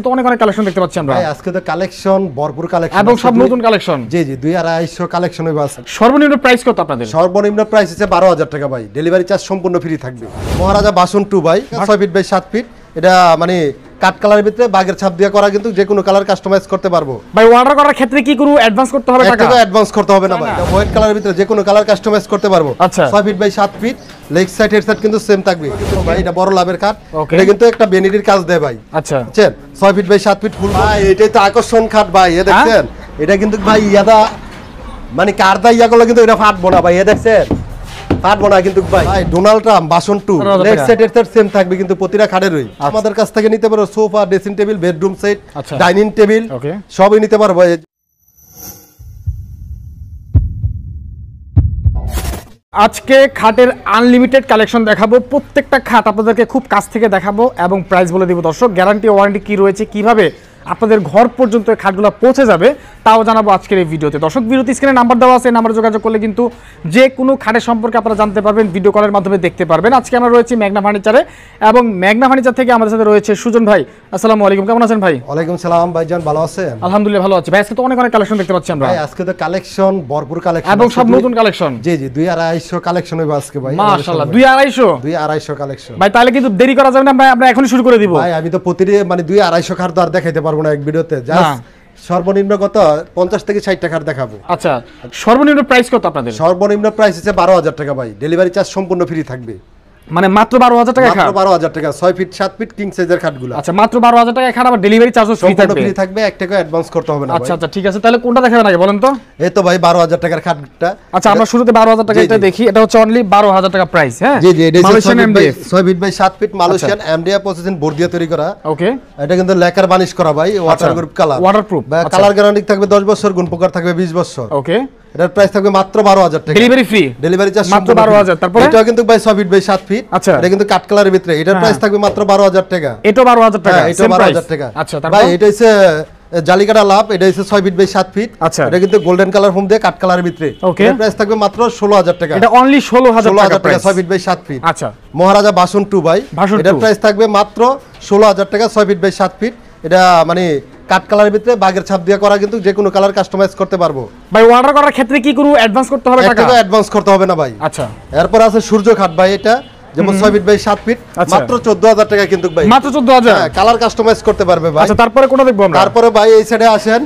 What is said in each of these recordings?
তো অনেক কালেকশন দেখতে পাচ্ছি আমরা। ভাই আজকে তো কালেকশন ভরপুর কালেকশন এবং সব নতুন কালেকশন। জি জি 2-250 কালেকশন হইব আছে। সর্বনিম্ন প্রাইস কত আপনাদের? সর্বনিম্ন প্রাইস হচ্ছে 12000 টাকা ভাই। ডেলিভারি চার্জ সম্পূর্ণ ফ্রি থাকবে। মহারাজা বাসন 2 ভাই 6 ফিট বাই 7 ফিট। এটা মানে কাট কালারের ভিতরে বাগের ছাপ দিয়ে করা, কিন্তু যে কোনো কালার কাস্টমাইজ করতে পারবো ভাই। অর্ডার করার ক্ষেত্রে কি কোনো অ্যাডভান্স করতে হবে টাকা? টাকা অ্যাডভান্স করতে হবে না ভাই। হোয়াইট কালারের ভিতরে যে কোনো কালার কাস্টমাইজ করতে পারবো। আচ্ছা 6 feet by 7 feet. Leg side head side কিন্তু সেম থাকবে। ভাই এটা বড় লাভের কাট। এটা কিন্তু একটা বেনিটির কাজ দেয় ভাই। আচ্ছা বুঝছেন 6 ফিট বাই 7 ফিট ফুল ভাই। এটাই তো আকর্ষণ খাট ভাই। এ দেখছেন এটা কিন্তু ভাই ইয়াদা মানে কারদা ইয়াগুলো কিন্তু এটা ফাটবো না ভাই। এ দেখছেন ফাটবো না কিন্তু ভাই। ডোনাল্ড ট্রাম্প বাসন 2 লেগ সাইড এর সেম থাকবে, কিন্তু প্রতিটা খাটেরই আমাদের কাছ থেকে নিতে পারো। Sofa, dressing table, bedroom set, dining table সবই নিতে পারবো। আজকে খাটের আনলিমিটেড কালেকশন দেখাবো। প্রত্যেকটা খাট আপনাদেরকে খুব কাছ থেকে দেখাবো এবং প্রাইস বলে দিব দর্শক। গ্যারান্টি ওয়ারেন্টি কি রয়েছে, কিভাবে আপনাদের ঘর পর্যন্ত খাটগুলো পৌঁছে যাবে তাও জানাবো আজকের এই ভিডিওতে। দর্শক ভিডিওতে স্ক্রিনে নাম্বার দেওয়া আছে, নাম্বারে যোগাযোগ করলে কিন্তু যে কোনো খাটের সম্পর্কে আপনারা জানতে পারবেন, ভিডিও কলের মাধ্যমে দেখতে পারবেন। আজকে আমরা রয়েছি মেঘনা ফার্নিচারে এবং মেঘনা ফার্নিচার থেকে আমাদের সাথে রয়েছে সুজন ভাই। আসসালামু আলাইকুম, কেমন আছেন ভাই? ওয়ালাইকুম সালাম ভাইজান, ভালো আছেন? আলহামদুলিল্লাহ ভালো আছি ভাই। আজকে তো অনেক কালেকশন দেখতে পাচ্ছি আমরা। ভাই আজকে তো কালেকশন ভরপুর কালেকশন এবং সব নতুন কালেকশন। জি জি 2-250 কালেকশন হইব আজকে ভাই। মাশাআল্লাহ 2-250 কালেকশন ভাই। তাহলে কিন্তু দেরি করা যাবে না ভাই, আমরা এখনই শুরু করে দিব ভাই। আমি তো প্রতিদিন মানে 2-250 খাট তো আর দেখাইতে পারবো না এক ভিডিওতে। সর্বনিম্ন কত 50 থেকে 60 টাকার দেখাবো। আচ্ছা সর্বনিম্ন প্রাইস কত আপনাদের? সর্বনিম্ন প্রাইস হচ্ছে 12000 টাকা ভাই। ডেলিভারি চার্জ সম্পূর্ণ ফ্রি থাকবে। মানে মাত্র 12000 টাকা খাট? মাত্র 12000 টাকা 6 ফিট 7 ফিট কিং সাইজের খাটগুলো। আচ্ছা মাত্র 12000 টাকা খাট, আবার ডেলিভারি চার্জও ফ্রি থাকবে। ফ্রি থাকবে, 1 টাকা অ্যাডভান্স করতে হবে না ভাই। আচ্ছা আচ্ছা ঠিক আছে, তাহলে কোনটা দেখাবেন আগে বলেন তো? এই তো ভাই 12000 টাকার খাটটা। আচ্ছা আমরা শুরুতে 12000 টাকা এটা দেখি। এটা হচ্ছে অনলি 12000 টাকা প্রাইস। হ্যাঁ জি জি এটা Malaysian MDF 6 feet by 7 feet Malaysian MDF processing board দিয়ে তৈরি করা। ওকে এটা কিন্তু লেকার বানিশ করা ভাই, waterproof colour. Waterproof colour guarantee থাকবে 10 বছর, গুণ প্রকার থাকবে 20 বছর। ওকে এটার প্রাইস থাকবে মাত্র 12000 টাকা। Delivery free? ডেলিভারি চার্জ মাত্র 12000। তারপরে এটা কিন্তু ভাই 6 ফিট বাই 7 ফিট। আচ্ছা এটা কিন্তু কাট কালারের ভিতরে। এটার প্রাইস থাকবে মাত্র 12000 টাকা। এটা 12000 টাকা? এটা 12000 টাকা। আচ্ছা তারপর ভাই এটা হচ্ছে জালিকাটা লাভ। এটা হচ্ছে 6 ফিট বাই 7 ফিট। আচ্ছা এটা কিন্তু গোল্ডেন কালার ফোম দিয়ে কাট কালারের ভিতরে। এটার প্রাইস থাকবে মাত্র 16000 টাকা। এটা অনলি 16000 টাকা প্রাইস। 6 feet by 7 fit. আচ্ছা মহারাজা বাসন 2 ভাই। এটার প্রাইস থাকবে মাত্র 16000 টাকা 6 ফিট বাই 7 ফিট। এটা মানে কাট কালারের ভিতরে বাগের ছাপ দিয়ে করা, কিন্তু যে কোনো কালার কাস্টমাইজ করতে পারবো ভাই। অর্ডার করার ক্ষেত্রে কি কোনো অ্যাডভান্স করতে হবে টাকা? টাকা অ্যাডভান্স করতে হবে না ভাই। আচ্ছা এরপর আছে সূর্য খাট ভাই। এটা যেমন 6 ফিট বাই 7 ফিট মাত্র 14000 টাকা কিন্তু ভাই। মাত্র 14000? কালার কাস্টমাইজ করতে পারবে ভাই। আচ্ছা তারপরে কোনটা দেখবো আমরা? তারপরে ভাই এই সাইডে আসেন।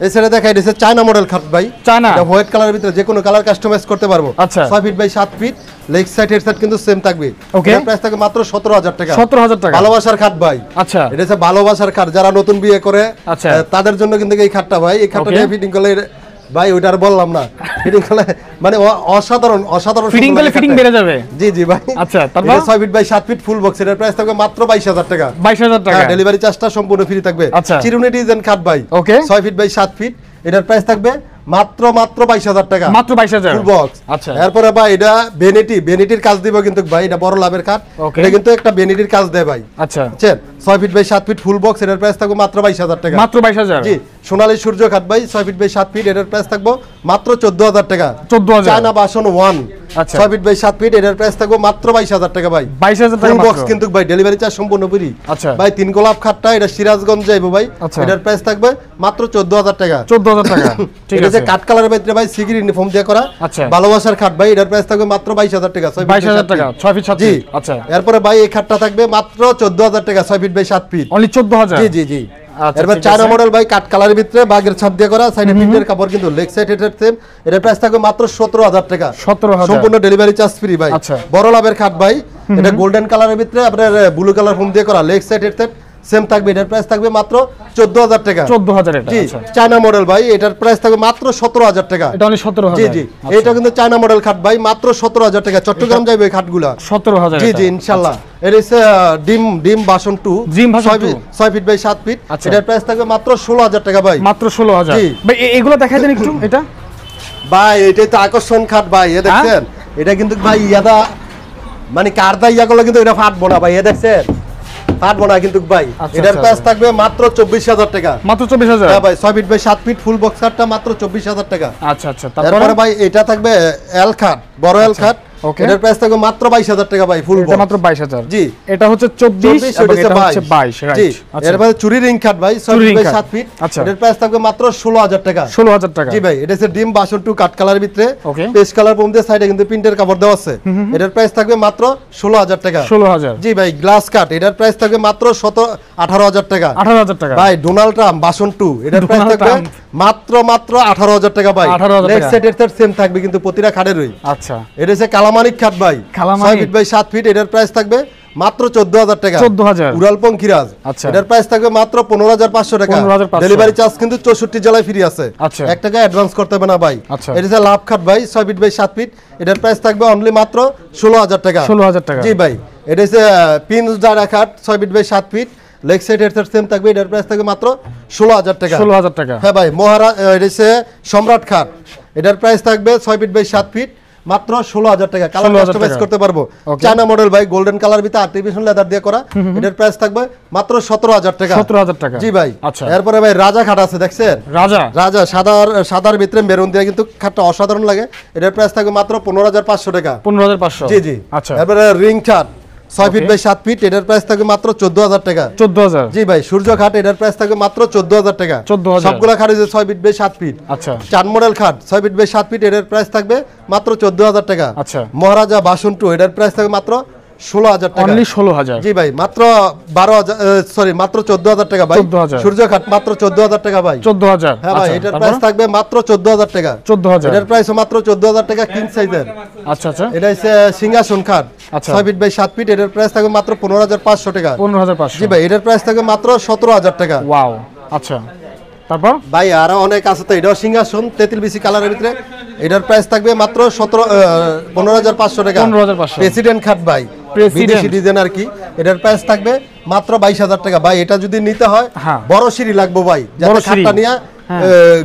এই সাইডে দেখাই দিয়েছে চায়না মডেল খাট ভাই। চায়না এটা হোয়াইট কালারের ভিতরে যে কোনো কালার কাস্টমাইজ করতে পারবো। আচ্ছা 6 feet by 7 feet. Leg side head side কিন্তু সেম থাকবে। এর প্রাইস থাকবে মাত্র 17000 টাকা। 17000 টাকা ভালোবাসার খাট ভাই। আচ্ছা এটা হচ্ছে ভালোবাসার খাট, যারা নতুন বিয়ে করে আচ্ছা তাদের জন্য কিন্তু এই খাটটা ভাই। এই খাটটা দিয়ে ফিটিং করলে ভাই ওইটা আর বললাম না, ফিটিং করলে মানে অসাধারণ অসাধারণ ফিটিং করলে ফিটিং বেড়ে যাবে। জি জি ভাই। আচ্ছা তারপর 6 feet by 7 feet full box. এর প্রাইস থাকবে মাত্র 22000 টাকা। 22000 টাকা। ডেলিভারি চার্জটা সম্পূর্ণ ফ্রি থাকবে। আচ্ছা চিরুনি ডিজাইন খাট ভাই। ওকে 6 ফিট বাই 7 ফিট। এটার প্রাইস থাকবে মাত্র 22000 টাকা। মাত্র 22000 ফুল বক্স। আচ্ছা এরপরে ভাই এটা বেনিটির কাজ দিব কিন্তু ভাই। এটা বড় লাভের কাট। এটা কিন্তু একটা বেনিটির কাজ দেয় ভাই। আচ্ছা বুঝছেন 6 feet by 7 feet full box. এর প্রাইস থাকবে মাত্র 22000 টাকা। মাত্র 22000? জি সোনালী সূর্য খাট ভাই 6 ফিট বাই 7 ফিট। এর প্রাইস থাকবে মাত্র 14000 টাকা। 14000। চায়না বাসন 1 আচ্ছা 6 ফিট বাই 7 ফিট। এর প্রাইস থাকবে মাত্র 22000 টাকা ভাই। 22000 টাকা ফুল বক্স কিন্তু ভাই। ডেলিভারি চার্জ সম্পূর্ণ ফ্রি। আচ্ছা ভাই 3 গোলাপ খাটটা এটা সিরাজগঞ্জ যাইবো ভাই। এটার প্রাইস থাকবে মাত্র 14000 টাকা। 14000 টাকা ঠিক আছে। কাট কালারের ভিতরে ভাই সিগির ইউনিফর্ম দিয়ে করা। আচ্ছা ভালোবাসার খাট ভাই। এটার প্রাইস থাকবে মাত্র 22000 টাকা। 22000 টাকা 6 ফিট 7 ফিট। আচ্ছা এরপরে ভাই এই খাটটা থাকবে মাত্র 14000 টাকা 6 ফিট বাই 7 ফিট। অনলি 14000? জি জি জি। এরপর চায়না মডেল ভাই কাট কালারের ভিতরে বাগের ছাপ দিয়ে করা। সাইডে প্রিন্টের কাপড় কিন্তু লেগ সাইড হেড সেম। এর প্রাইস থাকবে মাত্র 17000 টাকা। 17000 সম্পূর্ণ ডেলিভারি চার্জ ফ্রি ভাই। আচ্ছা বড় লাভের খাট ভাই। এটা গোল্ডেন কালারের ভিতরে আপনার ব্লু কালার ফোম দিয়ে করা। লেগ সাইড হেড সেম থাকবে। এটার প্রাইস থাকবে মাত্র 14000 টাকা। 14000 এটা? জি আচ্ছা চায়না মডেল ভাই। এটার প্রাইস থাকবে মাত্র 17000 টাকা। এটা অনলি 17000? জি জি এটা কিন্তু চায়না মডেল খাট ভাই। মাত্র 17000 টাকা। চট্টগ্রাম যাবে এই খাটগুলা। 17000? জি জি ইনশাআল্লাহ। এর হচ্ছে ডিম বাসন 2 6 ফিট বাই 7 ফিট। এটার প্রাইস থাকবে মাত্র 16000 টাকা ভাই। মাত্র 16000? ভাই এগুলো দেখাই দেন একটু। এটা ভাই এটাই তো আকর্ষণ খাট ভাই। এ দেখছেন এটা কিন্তু ভাই ইয়াদা মানে কারদা ইয়াগুলো কিন্তু এটা ফাটবো না ভাই। এ দেখছেন ফাটবো না কিন্তু ভাই। এটার প্রাইস থাকবে মাত্র 24000 টাকা। মাত্র 24000? হ্যাঁ ভাই 6 feet by 7 feet full box খাটটা মাত্র 24000 টাকা। আচ্ছা আচ্ছা তারপরে ভাই এটা থাকবে এল খাট, বড় এল খাট Okay. এটার প্রাইস থাকবে মাত্র 22000 টাকা ভাই ফুল এটা বক্স মাত্র 22000 জি এটা হচ্ছে 24 এবং এটা হচ্ছে 22 জি রাইট আচ্ছা এরপরে চুরি রিং খাট ভাই 6 চুরি ring বাই খাট। 7 ফিট আচ্ছা। এটার প্রাইস থাকবে মাত্র 16000 টাকা 16000 টাকা জি ভাই এটা হচ্ছে ডিম বাসন টু কাট কালারের ভিতরে Okay. পেস্ট কালার পম দিয়ে সাইডে কিন্তু প্রিন্টের কাপড় দেওয়া আছে এটার প্রাইস থাকবে মাত্র 16000 টাকা 16000 জি ভাই গ্লাস কাট এটার প্রাইস থাকবে মাত্র 18000 টাকা 18000 টাকা ভাই ডোনাল্ড ট্রাম্প বাসন 2 এটার প্রাইস ডোনাল্ড থাকবে ট্রাম্প। মাত্র 18000 টাকা ভাই 18,000 লেগ টাকা। সাইডের তার সেম থাকবে কিন্তু প্রতিটা খাটেরই আচ্ছা এটা হচ্ছে কালামানিক খাট ভাই কালামানিক। 6 ফিট বাই 7 ফিট এটার প্রাইস থাকবে মাত্র 14000 টাকা 14000 উড়াল পঙ্খিরাজ আচ্ছা। এটার প্রাইস থাকবে মাত্র 15500 টাকা 15,500 ডেলিভারি চার্জ কিন্তু 64 জেলায় ফ্রি আছে আচ্ছা। 1 টাকা অ্যাডভান্স করতে হবে না ভাই আচ্ছা। এটা হচ্ছে লাভ খাট ভাই 6 ফিট বাই 7 ফিট এটার প্রাইস থাকবে অনলি মাত্র 16000 টাকা 16000 টাকা জি ভাই এটা হচ্ছে পিন জারা খাট 6 feet by 7 feet leg side এর সেম থাকবে এটার প্রাইস থাকবে মাত্র 16000 টাকা 16000 টাকা হ্যাঁ ভাই মহারাজ এটা হচ্ছে সম্রাট খাট এটার প্রাইস থাকবে 6 ফিট বাই 7 ফিট মাত্র 16000 টাকা কালার 16,000 কাস্টমাইজ টাকা। করতে পারবো Okay. চায়না মডেল ভাই গোল্ডেন কালার ভিতরে আর্টিফিশিয়াল লেদার দিয়ে করা এটার প্রাইস থাকবে মাত্র 17000 টাকা 17000 টাকা জি ভাই আচ্ছা এরপরে ভাই রাজা খাট আছে দেখছেন রাজা রাজা সাদার ভিতরে মেরুন দিয়ে কিন্তু খাটটা অসাধারণ লাগে এটার প্রাইস থাকবে মাত্র 15500 টাকা 15500 জি জি আচ্ছা এরপরে রিং খাট 6 ফিট বাই 7 ফিট এটার প্রাইস থাকবে মাত্র 14000 টাকা 14000 জি ভাই সূর্য খাট এটার প্রাইস থাকবে মাত্র 14000 টাকা 14,000 সবগুলা খাট যে 6 ফিট বাই 7 ফিট আচ্ছা চার মডেল খাট 6 ফিট বাই 7 ফিট এটার প্রাইস থাকবে মাত্র 14000 টাকা আচ্ছা মহারাজা বাসন 2 এটার প্রাইস থাকবে মাত্র 16000 টাকা অনলি 16000 জি ভাই মাত্র 12000 সরি মাত্র 14000 টাকা ভাই 14,000 সূর্য খাট মাত্র 14000 টাকা ভাই 14000 হ্যাঁ ভাই এটার প্রাইস থাকবে মাত্র 14000 টাকা 14000 এটার প্রাইস মাত্র 14000 টাকা কিং সাইজের আচ্ছা আচ্ছা এটা হচ্ছে সিংহাসন খাট আচ্ছা। 6 ফিট বাই 7 ফিট এটার প্রাইস থাকবে মাত্র 15500 টাকা 15500 জি ভাই এটার প্রাইস থাকবে মাত্র 17000 টাকা ওয়াও আচ্ছা তারপর ভাই আরো অনেক আছে তো এটাও সিংহাসন 33 বিসি কালারের ভিতরে এটার প্রাইস থাকবে মাত্র 15500 টাকা 15,500 প্রেসিডেন্ট খাট ভাই President। বিদেশি ডিজাইন আর কি এটার প্রাইস থাকবে মাত্র 22000 টাকা ভাই এটা যদি নিতে হয় হ্যাঁ। বড় সিঁড়ি লাগবে ভাই যাতে বড় সিঁড়ি। খাটটা নিয়ে হ্যাঁ।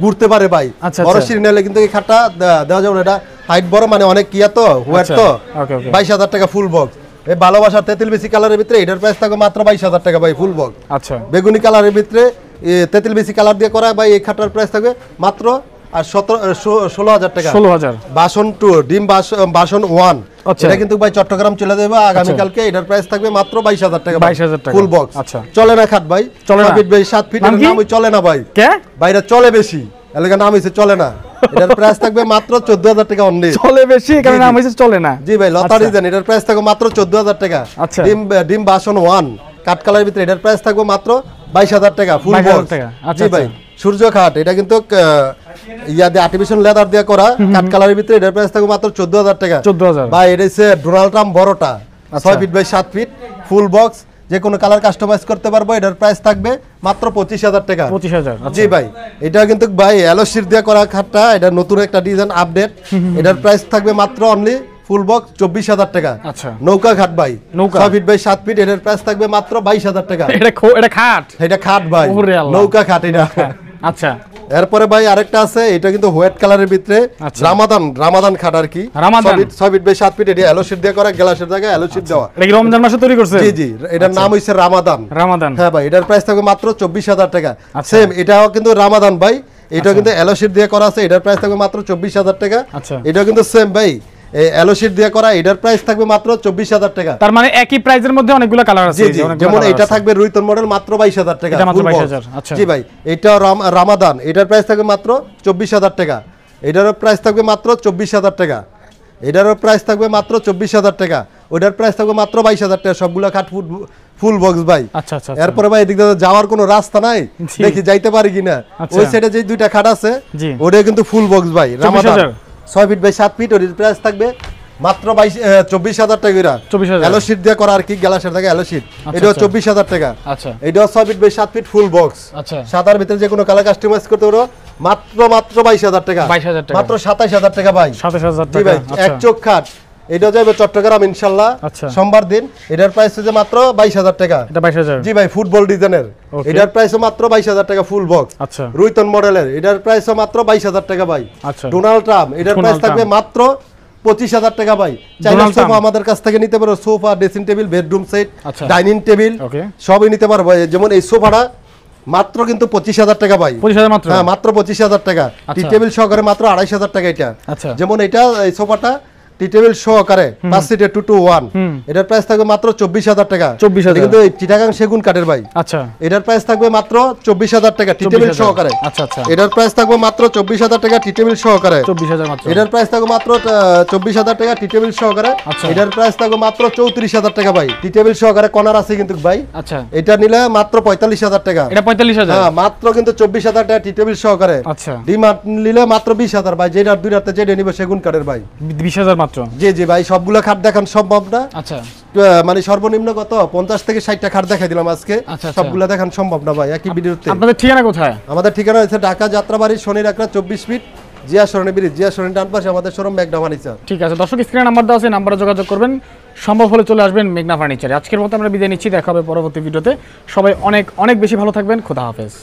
ঘুরতে পারে ভাই আচ্ছা, বড় আচ্ছা। সিঁড়ি নিলে কিন্তু এই খাটটা দেওয়া যাবে না এটা হাইট বড় মানে অনেক কিয়া তো ওয়েট আচ্ছা, তো ওকে, ওকে। 22000 টাকা ফুল বক্স এই ভালোবাসার 33 বিসি কালারের ভিতরে এটার প্রাইস থাকবে মাত্র 22000 টাকা ভাই ফুল বক্স আচ্ছা বেগুনি কালারের ভিতরে 33 বিসি কালার দিয়ে করা ভাই এই খাটার প্রাইস থাকবে মাত্র আর 16000 টাকা 16000 বাসন 2 ডিম বাসন 1 আচ্ছা। এটা কিন্তু ভাই চট্টগ্রাম চলে যাবে আগামী কালকে এটার প্রাইস থাকবে মাত্র 22000 টাকা 22,000 টাকা। ফুল বক্স আচ্ছা। চলে না খাট ভাই চলে না। 6 ফিট বাই 7 ফিট নাম এর কি? নাম ওই চলে না ভাই কে বাইরে চলে বেশি এলাকা নাম হইছে চলে না এটার প্রাইস থাকবে মাত্র 14000 টাকা অনলি চলে বেশি কারণ নাম হইছে চলে না জি ভাই লতা আচ্ছা। ডিজাইন এটার প্রাইস থাকবে মাত্র 14000 টাকা আচ্ছা। ডিম বাসন 1 কাট কালারের ভিতরে এটার প্রাইস থাকবে মাত্র 22000 টাকা ফুল 22,000 বক্স টাকা। আচ্ছা, জি ভাই সূর্য খাট এটা কিন্তু ইয়া দিয়ে আর্টিফিশিয়াল লেদার দিয়ে করা কাট কালারের ভিতরে এটার প্রাইস থাকবে মাত্র 14000 টাকা 14000 ভাই এটা হচ্ছে ডোনাল্ড ট্রাম্প বড়টা আচ্ছা। 6 feet by 7 feet full box যে কোনো কালার কাস্টমাইজ করতে পারবো এটার প্রাইস থাকবে মাত্র 25000 টাকা 25000 আচ্ছা জি ভাই এটা কিন্তু ভাই এলোশির দিয়ে করা খাটটা এটা নতুন একটা ডিজাইন আপডেট এটার প্রাইস থাকবে মাত্র অনলি ফুল বক্স 24000 টাকা আচ্ছা নৌকা খাট ভাই নৌকা। 6 ফিট বাই 7 ফিট এটার প্রাইস থাকবে মাত্র 22000 টাকা এটা খাট এটা খাট ভাই ওরে আল্লাহ। নৌকা খাট এটা আচ্ছা এরপরে ভাই আরেকটা আছে এটা কিন্তু হোয়াইট কালারের ভিতরে আচ্ছা। রামাদান খাট আর কি রামাদান। 6 ফিট বাই 7 ফিট এটা এলোশির দিয়ে করা গ্লাসের জায়গায় এলোশির দেওয়া এটা কি রমজান মাসে তৈরি করছে জি জি এটার নাম হইছে রামাদান রামাদান হ্যাঁ ভাই এটার প্রাইস থাকবে মাত্র 24000 টাকা আচ্ছা। সেম এটাও কিন্তু রামাদান ভাই এটাও কিন্তু এলোশির দিয়ে করা আছে এটার প্রাইস থাকবে মাত্র 24000 টাকা আচ্ছা। এটাও কিন্তু সেম ভাই এই এলোশিট দিয়ে করা এটার প্রাইস থাকবে মাত্র 24000 টাকা তার মানে একই প্রাইজের মধ্যে অনেকগুলো কালার আছে জি এই যে জি অনেকগুলো যেমন colour এটা আছে। থাকবে রুইতন মডেল মাত্র 22000 টাকা এটা মাত্র full box। 22,000 আচ্ছা। জি ভাই এটা রামাদান এটার প্রাইস থাকবে মাত্র 24000 টাকা এটারও প্রাইস থাকবে মাত্র 24000 টাকা এটারও প্রাইস থাকবে মাত্র 24000 টাকা ওটার প্রাইস থাকবে মাত্র 22000 টাকা সবগুলো খাট ফুল বক্স ভাই আচ্ছা আচ্ছা এরপরে ভাই এদিক দিয়ে যাওয়ার কোনো রাস্তা নাই জি। দেখি যাইতে পারি কিনা আচ্ছা। ওই সাইডে যে দুইটা খাট আছে জি। ওটা কিন্তু ফুল বক্স ভাই রামাদান 24,000 6 ফিট বাই 7 ফিট ওর প্রাইস থাকবে মাত্র 24000 টাকা এরা 24,000 এলো শীট দিয়ে করা আর কি গ্লাসের থাকে এলো শীট আচ্ছা, এটাও আচ্ছা। 24000 টাকা আচ্ছা এটাও 6 feet by 7 feet full box আচ্ছা সাদার ভিতরে যে কোনো কালার কাস্টমাইজ করতে পারো মাত্র 22000 টাকা 22,000 টাকা। মাত্র 27000 টাকা ভাই 27000 জি টাকা ভাই আচ্ছা এক চোখ খাট এটা যাবে চট্টগ্রাম ইনশাআল্লাহ আচ্ছা। সোমবার দিন এটার প্রাইস হচ্ছে মাত্র 22000 টাকা এটা 22000 জি ভাই ফুটবল ডিজাইনের Okay. এটার প্রাইসও মাত্র 22000 টাকা ফুল বক্স আচ্ছা রুইতন মডেলের এটার প্রাইসও মাত্র 22000 টাকা ভাই আচ্ছা ডোনাল্ড ট্রাম্প এটার প্রাইস ডোনাল্ড থাকবে ট্রাম্প। মাত্র 25000 টাকা ভাই চাইনা ডোনাল্ড সোফা ট্রাম্প। আমাদের কাছ থেকে নিতে পারো sofa dressing table bedroom set আচ্ছা। ডাইনিং টেবিল ওকে সবই নিতে পারবো যেমন এই সোফাটা মাত্র কিন্তু 25000 টাকা ভাই 25000 মাত্র হ্যাঁ মাত্র 25000 টাকা টি আচ্ছা। টেবিল সহকারে মাত্র 25000 টাকা এটা আচ্ছা যেমন এটা এই সোফাটা টি টেবিল সহকারে 5 সিটের 2 to 1 এটার প্রাইস থাকবে মাত্র 24000 টাকা। 24000 কিন্তু এই চিটাগাং সেগুন কাঠের ভাই। আচ্ছা এটার প্রাইস থাকবে মাত্র 24000 টাকা টি টেবিল সহকারে। আচ্ছা আচ্ছা এটার প্রাইস থাকবে মাত্র 24000 টাকা টি টেবিল সহকারে। 24000 মাত্র। এটার প্রাইস থাকবে মাত্র 24000 টাকা টি টেবিল সহকারে। আচ্ছা। এটার প্রাইস থাকবে মাত্র 34000 টাকা ভাই। টি টেবিল সহকারে কর্নার আছে কিন্তু ভাই। আচ্ছা এটা নিলে মাত্র 45000 টাকা। এটা 45000। হ্যাঁ মাত্র কিন্তু 24000 টাকা টি টেবিল সহকারে। আচ্ছা ডিমার্ট নিলে মাত্র 20000 ভাই। যেটা দুই রাতে যেটা নিবে সেগুন কাঠের ভাই। 20000 মাত্র। জি জি ভাই, সবগুলো খাট দেখান সম্ভব না। আচ্ছা মানে সর্বনিম্ন কত 50 থেকে 60টা খাট দেখাই দিলাম আজকে। আচ্ছা, আচ্ছা। সবগুলো দেখান সম্ভব না ভাই একই ভিডিওতে। আপনাদের ঠিকানা কোথায়? আমাদের ঠিকানা হচ্ছে ঢাকা যাত্রাবাড়ি শনির আকরা 24 ফিট জিয়া সরণি ব্রিজ, জিয়া সরণি ডান পাশে আমাদের শোরুম মেঘনা ফার্নিচার। ঠিক আছে দর্শক, স্ক্রিনে নাম্বার দেওয়া আছে, নাম্বারে যোগাযোগ করবেন, সম্ভব হলে চলে আসবেন মেঘনা ফার্নিচারে। আজকের মতো আমরা বিদায় নিচ্ছি, দেখা হবে পরবর্তী ভিডিওতে। সবাই অনেক অনেক বেশি ভালো থাকবেন, খোদা হাফেজ।